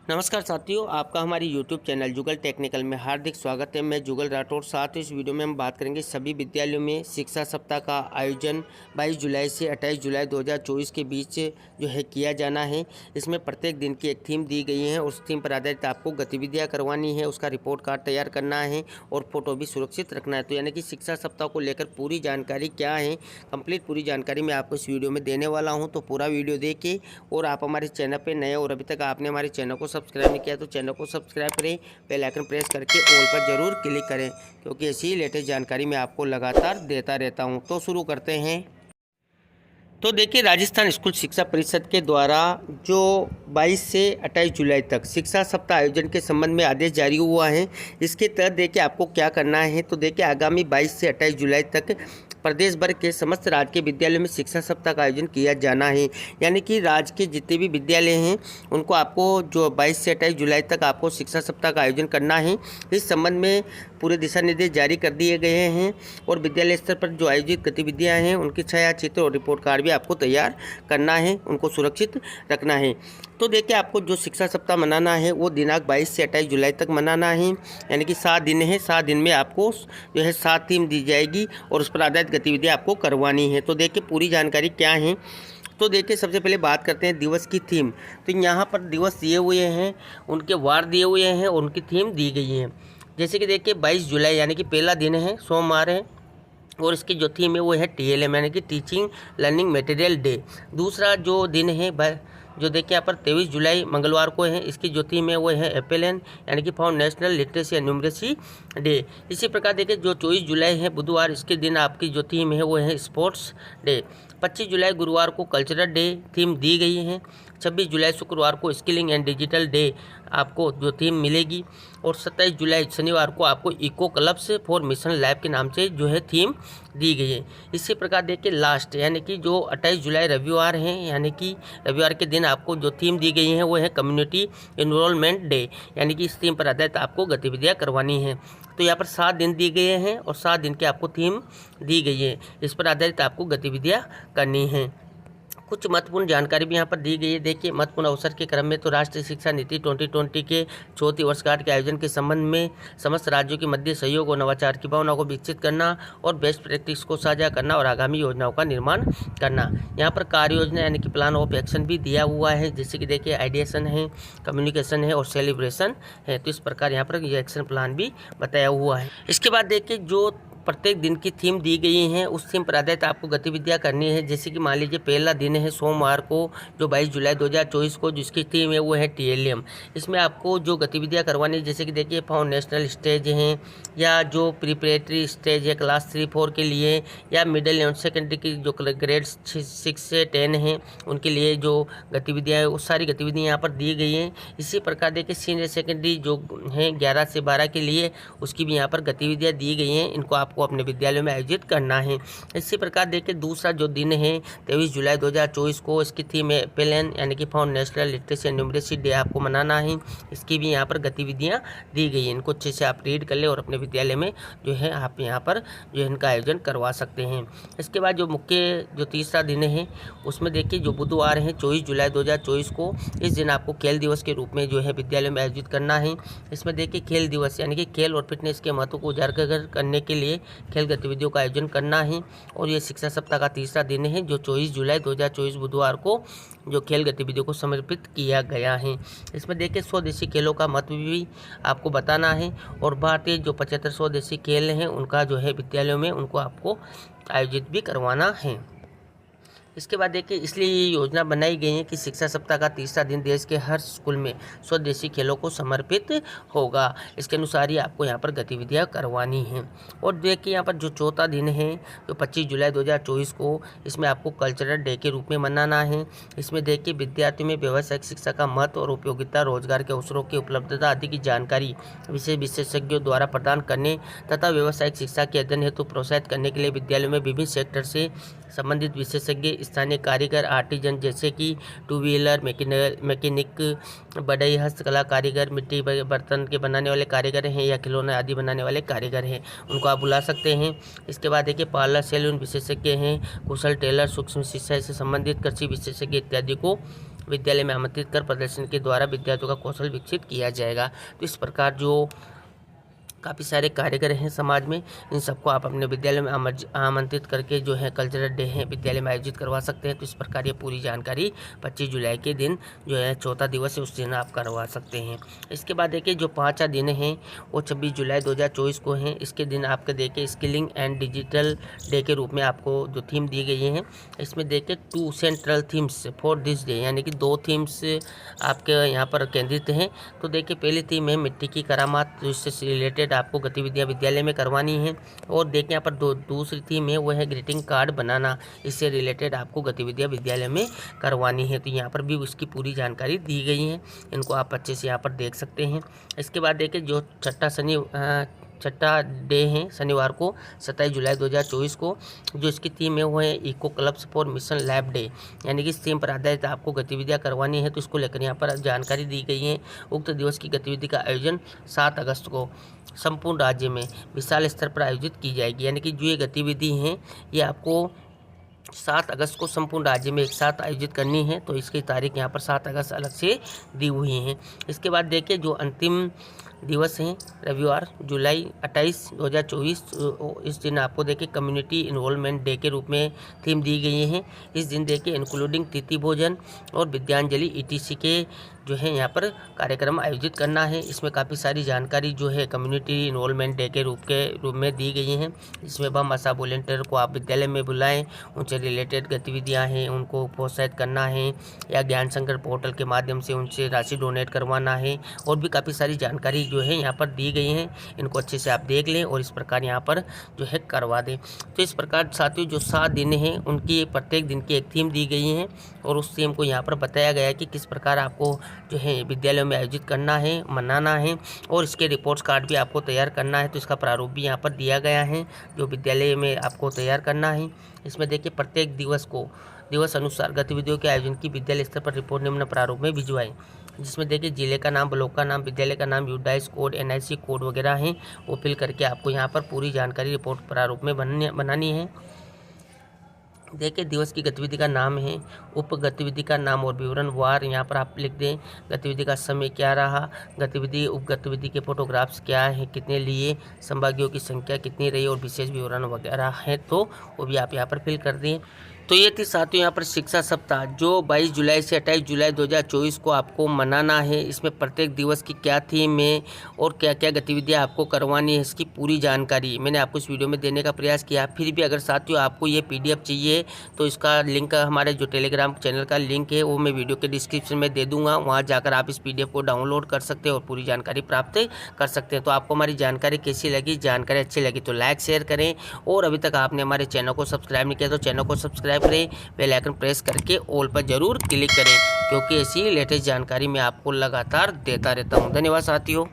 नमस्कार साथियों, आपका हमारी YouTube चैनल जुगल टेक्निकल में हार्दिक स्वागत है। मैं जुगल राठौर। साथ ही इस वीडियो में हम बात करेंगे सभी विद्यालयों में शिक्षा सप्ताह का आयोजन 22 जुलाई से 28 जुलाई 2024 के बीच जो है किया जाना है। इसमें प्रत्येक दिन की एक थीम दी गई है। उस थीम पर आधारित आपको गतिविधियाँ करवानी है, उसका रिपोर्ट कार्ड तैयार करना है और फोटो भी सुरक्षित रखना है। तो यानी कि शिक्षा सप्ताह को लेकर पूरी जानकारी क्या है, कंप्लीट पूरी जानकारी मैं आपको इस वीडियो में देने वाला हूँ। तो पूरा वीडियो देखिए और आप हमारे चैनल पर नए और अभी तक आपने हमारे चैनल को सब्सक्राइब नहीं किया तो चैनल को सब्सक्राइब करें, बेल आइकन प्रेस करके ऑल पर ज़रूर क्लिक करें, क्योंकि ऐसी लेटेस्ट जानकारी मैं आपको लगातार देता रहता हूं। तो शुरू करते हैं। तो देखिए, राजस्थान स्कूल शिक्षा परिषद के द्वारा जो 22 से 28 जुलाई तक शिक्षा सप्ताह आयोजन के संबंध में आदेश जारी हुआ है। इसके तहत देखिए आपको क्या करना है। तो देखिए, आगामी 22 से 28 जुलाई तक प्रदेश भर के समस्त राज्य के विद्यालयों में शिक्षा सप्ताह का आयोजन किया जाना है। यानी कि राज्य के जितने भी विद्यालय हैं उनको आपको जो 22 से 28 जुलाई तक आपको शिक्षा सप्ताह का आयोजन करना है। इस संबंध में पूरे दिशा निर्देश जारी कर दिए गए हैं और विद्यालय स्तर पर जो आयोजित गतिविधियां हैं उनकी छायाचित्र और रिपोर्ट कार्ड भी आपको तैयार करना है, उनको सुरक्षित रखना है। तो देखिए, आपको जो शिक्षा सप्ताह मनाना है वो दिनांक 22 से 28 जुलाई तक मनाना है। यानी कि 7 दिन है। 7 दिन में आपको जो है 7 थीम दी जाएगी और उस पर आधारित गतिविधियाँ आपको करवानी है। तो देखिए पूरी जानकारी क्या है। तो देखिए, सबसे पहले बात करते हैं दिवस की थीम। तो यहाँ पर दिवस दिए हुए हैं, उनके वार दिए हुए हैं और उनकी थीम दी गई है। जैसे कि देखिए 22 जुलाई यानी कि पहला दिन है, सोमवार है और इसकी जो थीम है वो है TLM यानी कि टीचिंग लर्निंग मटेरियल डे। दूसरा जो दिन है जो देखिए यहाँ पर 23 जुलाई मंगलवार को है, इसकी जो थीम है वो है FLN यानी कि foundational literacy and numeracy day. इसी प्रकार देखिए जो 24 जुलाई है बुधवार, इसके दिन आपकी जो थीम है वो है स्पोर्ट्स डे। 25 जुलाई गुरुवार को कल्चरल डे थीम दी गई है। 26 जुलाई शुक्रवार को स्किलिंग एंड डिजिटल डे आपको जो थीम मिलेगी और 27 जुलाई शनिवार को आपको eco clubs for mission lab के नाम से जो है थीम दी गई है। इसी प्रकार देखिए लास्ट यानी कि जो 28 जुलाई रविवार है, यानी कि रविवार के दिन आपको जो थीम दी गई है वो है कम्युनिटी इनरोलमेंट डे। यानी कि इस थीम पर आधारित आपको गतिविधियाँ करवानी है। तो यहाँ पर 7 दिन दिए गए हैं और 7 दिन की आपको थीम दी गई है। इस पर आधारित आपको गतिविधियाँ करनी हैं। कुछ महत्वपूर्ण जानकारी भी यहाँ पर दी गई है। देखिए, महत्वपूर्ण अवसर के क्रम में तो राष्ट्रीय शिक्षा नीति 2020 के 34वीं वर्षगांठ के आयोजन के संबंध में समस्त राज्यों के मध्य सहयोग और नवाचार की भावना को विकसित करना और बेस्ट प्रैक्टिस को साझा करना और आगामी योजनाओं का निर्माण करना। यहाँ पर कार्य योजना यानी कि प्लान ऑफ एक्शन भी दिया हुआ है, जैसे कि देखिए आइडिएशन है, कम्युनिकेशन है और सेलिब्रेशन है। तो इस प्रकार यहाँ पर ये एक्शन प्लान भी बताया हुआ है। इसके बाद देखिए जो प्रत्येक दिन की थीम दी गई है उस थीम पर आधारित आपको गतिविधियां करनी है। जैसे कि मान लीजिए पहला दिन है सोमवार को जो 22 जुलाई 2024 को, जिसकी थीम है वो है TLM। इसमें आपको जो गतिविधियां करवानी है जैसे कि देखिए फाउंडेशनल स्टेज हैं या जो प्रिपरेटरी स्टेज है क्लास 3-4 के लिए, या मिडिल एंड सेकेंडरी की जो ग्रेड 6 से 10 हैं उनके लिए जो गतिविधियाँ हैं वो सारी गतिविधियाँ यहाँ पर दी गई हैं। इसी प्रकार देखिए सीनियर सेकेंडरी जो हैं 11 से 12 के लिए, उसकी भी यहाँ पर गतिविधियाँ दी गई हैं। इनको आपको अपने विद्यालय में आयोजित करना है। इसी प्रकार देखिए दूसरा जो दिन है 23 जुलाई 2024 को, इसकी थीम है FLN यानी कि foundational literacy and numeracy day आपको मनाना है। इसकी भी यहाँ पर गतिविधियाँ दी गई हैं। इनको अच्छे से आप रीड कर ले और अपने विद्यालय में जो है आप यहाँ पर जो है इनका आयोजन करवा सकते हैं। इसके बाद जो मुख्य जो तीसरा दिन है उसमें देखिए जो बुधवार है 24 जुलाई 2024 को, इस दिन आपको खेल दिवस के रूप में जो है विद्यालय में आयोजित करना है। इसमें देखिए खेल दिवस यानी कि खेल और फिटनेस के महत्व को उजागर करने के लिए खेल गतिविधियों का आयोजन करना है। और ये शिक्षा सप्ताह का तीसरा दिन है जो 24 जुलाई 2024 बुधवार को जो खेल गतिविधियों को समर्पित किया गया है। इसमें देखिए स्वदेशी खेलों का महत्व भी आपको बताना है और भारतीय जो 75 स्वदेशी खेल हैं उनका जो है विद्यालयों में उनको आपको आयोजित भी करवाना है। इसके बाद देखिए इसलिए ये योजना बनाई गई है कि शिक्षा सप्ताह का तीसरा दिन देश के हर स्कूल में स्वदेशी खेलों को समर्पित होगा। इसके अनुसार ही आपको यहाँ पर गतिविधियाँ करवानी हैं। और देखिए यहाँ पर जो चौथा दिन है जो 25 जुलाई 2024 को, इसमें आपको कल्चरल डे के रूप में मनाना है। इसमें देखिए विद्यार्थियों में व्यावसायिक शिक्षा का महत्व और उपयोगिता, रोजगार के अवसरों की उपलब्धता आदि की जानकारी विशेषज्ञों द्वारा प्रदान करने तथा व्यावसायिक शिक्षा के अध्ययन हेतु प्रोत्साहित करने के लिए विद्यालयों में विभिन्न सेक्टर से संबंधित विशेषज्ञ, स्थानीय कारीगर, आर्टिजन जैसे कि 2 व्हीलर मैकेनिक, बढ़ई हस्तकला कारीगर, मिट्टी बर्तन के बनाने वाले कारीगर हैं या खिलौने आदि बनाने वाले कारीगर हैं, उनको आप बुला सकते हैं। इसके बाद देखिए पार्लर सैलून विशेषज्ञ हैं, कुशल टेलर, सूक्ष्म सिंचाई से संबंधित कृषि विशेषज्ञ इत्यादि को विद्यालय में आमंत्रित कर प्रदर्शन के द्वारा विद्यार्थियों का कौशल विकसित किया जाएगा। तो इस प्रकार जो काफ़ी सारे कार्यक्रम हैं समाज में, इन सबको आप अपने विद्यालय में आमंत्रित करके जो है कल्चरल डे है विद्यालय में आयोजित करवा सकते हैं। तो इस प्रकार ये पूरी जानकारी 25 जुलाई के दिन जो है चौथा दिवस है उस दिन आप करवा सकते हैं। इसके बाद देखिए जो 5 दिन हैं वो 26 जुलाई 2024 को हैं। इसके दिन आपके देखिए स्किलिंग एंड डिजिटल डे के रूप में आपको जो थीम दी गई हैं, इसमें देखिए 2 central themes for this day, यानी कि 2 थीम्स आपके यहाँ पर केंद्रित हैं। तो देखिए पहली थीम है मिट्टी की करामात, जो इससे रिलेटेड आपको गतिविधियां विद्यालय में करवानी है। और देखिए यहाँ पर दूसरी थीम है वो है ग्रीटिंग कार्ड बनाना, इससे रिलेटेड आपको गतिविधियां विद्यालय में करवानी है। तो यहाँ पर भी उसकी पूरी जानकारी दी गई है, इनको आप अच्छे से यहाँ पर देख सकते हैं। इसके बाद देखिए जो छठा डे है शनिवार को 27 जुलाई 2024 को, जो इसकी थीम है वो है eco clubs for mission lab day, यानी कि इस थीम पर आधारित आपको गतिविधियां करवानी है। तो इसको लेकर यहाँ पर जानकारी दी गई है। उक्त दिवस की गतिविधि का आयोजन 7 अगस्त को संपूर्ण राज्य में विशाल स्तर पर आयोजित की जाएगी, यानी कि जो ये गतिविधि हैं ये आपको 7 अगस्त को संपूर्ण राज्य में एक साथ आयोजित करनी है। तो इसकी तारीख यहाँ पर 7 अगस्त अलग से दी हुई है। इसके बाद देखिए जो अंतिम दिवस हैं रविवार जुलाई 28, 2024, इस दिन आपको देखिए कम्युनिटी इन्वॉल्वमेंट डे के रूप में थीम दी गई है। इस दिन देखिए इंक्लूडिंग तिथि भोजन और विद्यांजलि ETC के जो है यहाँ पर कार्यक्रम आयोजित करना है। इसमें काफ़ी सारी जानकारी जो है कम्युनिटी इन्वॉल्वमेंट डे के रूप में दी गई हैं। इसमें बम आशा वॉलेंटियर को आप विद्यालय में बुलाएं, उनसे रिलेटेड गतिविधियां हैं उनको प्रोत्साहित करना है, या ज्ञान संकट पोर्टल के माध्यम से उनसे राशि डोनेट करवाना है। और भी काफ़ी सारी जानकारी जो है यहाँ पर दी गई हैं, इनको अच्छे से आप देख लें और इस प्रकार यहाँ पर जो है करवा दें। तो इस प्रकार साथियों जो 7 दिन हैं उनकी प्रत्येक दिन की एक थीम दी गई है और उस थीम को यहाँ पर बताया गया है कि किस प्रकार आपको जो है विद्यालयों में आयोजित करना है, मनाना है, और इसके रिपोर्ट्स कार्ड भी आपको तैयार करना है। तो इसका प्रारूप भी यहाँ पर दिया गया है जो विद्यालय में आपको तैयार करना है। इसमें देखिए प्रत्येक दिवस अनुसार गतिविधियों के आयोजन की विद्यालय स्तर पर रिपोर्ट निम्न प्रारूप में भिजवाएं, जिसमें देखिए जिले का नाम, ब्लॉक का नाम, विद्यालय का नाम, यूडाइस कोड, NIC कोड वगैरह हैं, वो फिल करके आपको यहाँ पर पूरी जानकारी रिपोर्ट प्रारूप में बनानी है। देखिए दिवस की गतिविधि का नाम है, उप गतिविधि का नाम और विवरण वार यहाँ पर आप लिख दें। गतिविधि का समय क्या रहा, गतिविधि उप गतिविधि के फोटोग्राफ्स क्या हैं, कितने लिए, संभागियों की संख्या कितनी रही और विशेष विवरण वगैरह है तो वो भी आप यहाँ पर फिल कर दें। तो ये थी साथियों यहाँ पर शिक्षा सप्ताह जो 22 जुलाई से 28 जुलाई 2024 को आपको मनाना है। इसमें प्रत्येक दिवस की क्या थीम है और क्या क्या गतिविधियाँ आपको करवानी है, इसकी पूरी जानकारी मैंने आपको इस वीडियो में देने का प्रयास किया। फिर भी अगर साथियों आपको ये PDF चाहिए तो इसका लिंक, हमारे जो टेलीग्राम चैनल का लिंक है वो मैं वीडियो के डिस्क्रिप्शन में दे दूँगा, वहाँ जाकर आप इस PDF को डाउनलोड कर सकते हैं और पूरी जानकारी प्राप्त कर सकते हैं। तो आपको हमारी जानकारी कैसी लगी, जानकारी अच्छी लगी तो लाइक शेयर करें, और अभी तक आपने हमारे चैनल को सब्सक्राइब नहीं किया तो चैनल को सब्सक्राइब करें, बेल आइकन प्रेस करके ऑल पर जरूर क्लिक करें, क्योंकि ऐसी लेटेस्ट जानकारी मैं आपको लगातार देता रहता हूं। धन्यवाद साथियों।